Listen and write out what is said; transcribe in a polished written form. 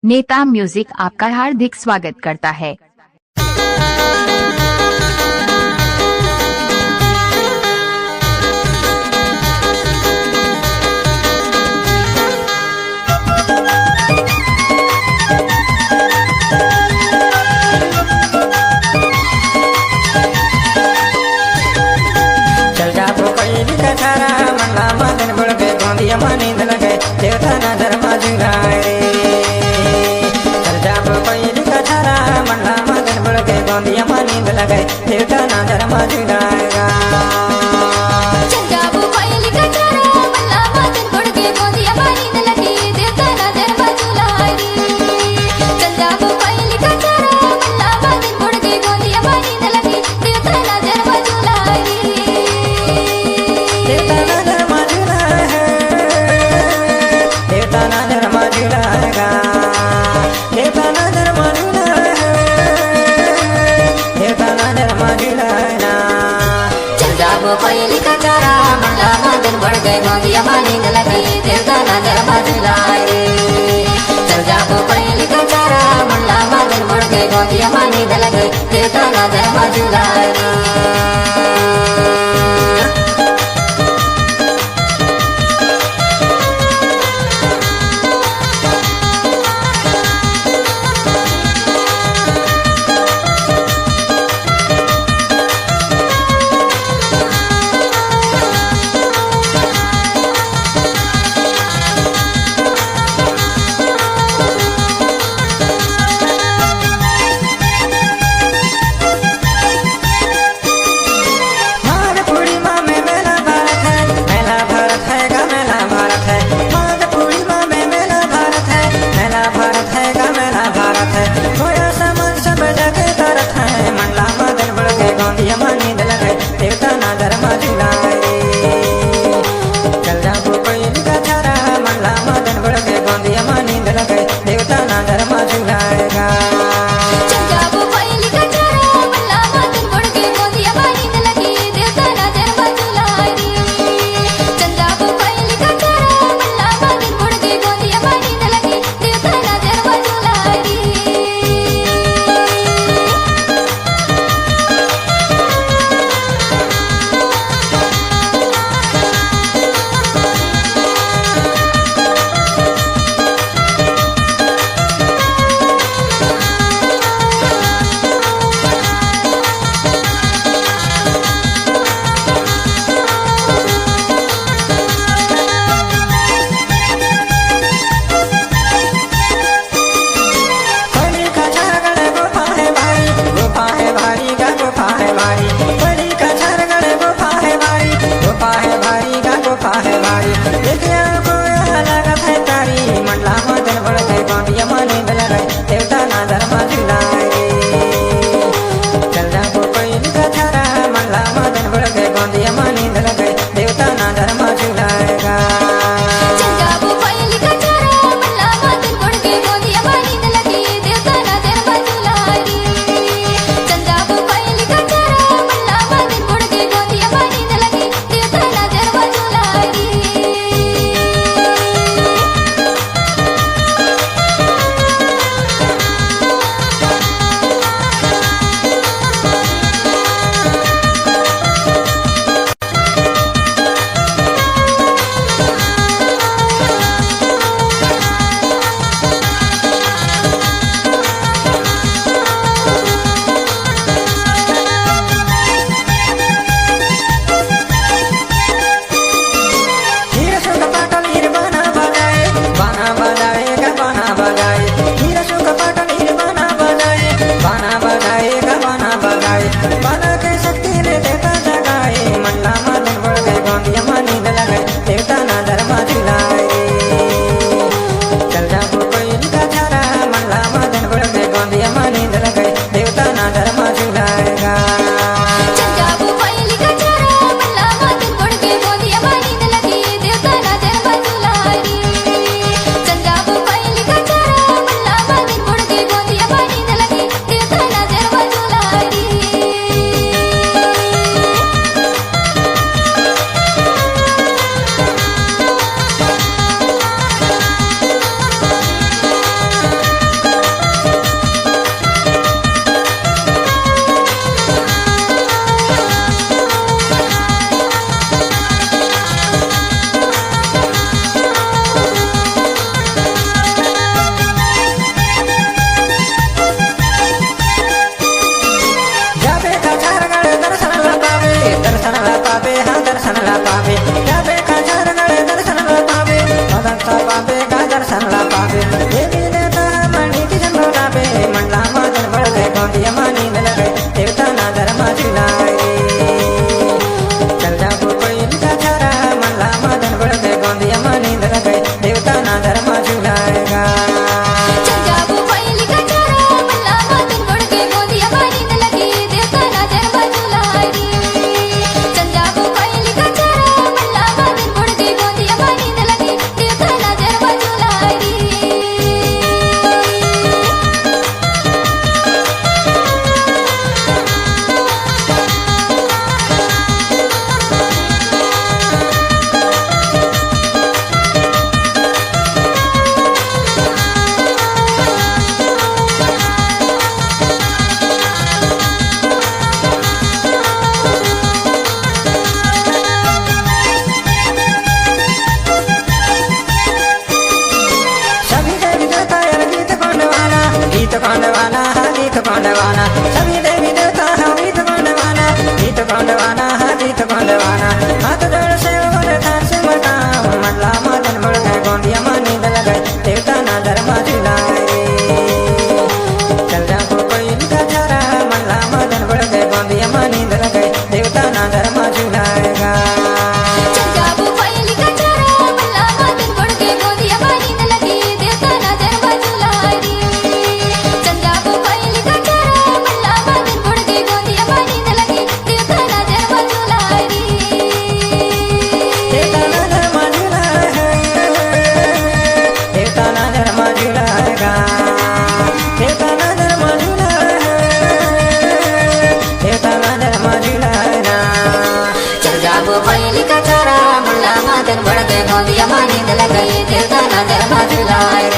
नेता म्यूजिक आपका हार्दिक स्वागत करता है। चल जा पोकळी कथारा मंडा मदन बुळके गोंदिया मनींद लगे देवता नजर मजुराय रे चल जा पोकळी कथारा मंडा मदन बुळके गोंदिया मनींद लगे देवता नजर मजुराय गा कोयली का चारा मंडला मदन बढ़ गए गोंदिया मानींद लगी देवता नजर मजुलाए चल जाबो कोयली का चारा मंडला मदन बढ़ गए गोंदिया मानींद लगे देवता नजर मजुलाए गीत गोंडवाना गीत गोंडवाना सभी देवी देवता हाँ गीत गोंडवाना गीत गोंडवाना हाथ जोड़ से बोलता सुमता मंडला मदन बढ़ गए गोंदिया मानी दल गए देवता ना धर्मा झुलाए चल जा कोई लिखा चारा मंडला मदन बढ़ गए गोंदिया मानी दल गए देवता ना धर्मा झुलाएगा चंजाबू कोयली का चारा मल्ला मदन बढ़ गए गोंदिया मानी न लगी देवता ना दरबार झुलाई चंजाबू कोयली का चारा मल्ला मदन बढ़ गए गोंदिया मानी न लगी देवता ना दरबार झुलाई देवता ना धर्मा झुलाएगा देवता ना धर्मा झुलाएगा देवता ना धर्मा झुलाएगा देवता ना धर्मा झुलाएगा चंजाबू कोयली का चारा मल्ला मदन बढ़ गए गोंदिया मानी न लगी देवता ना दरबार झुलाई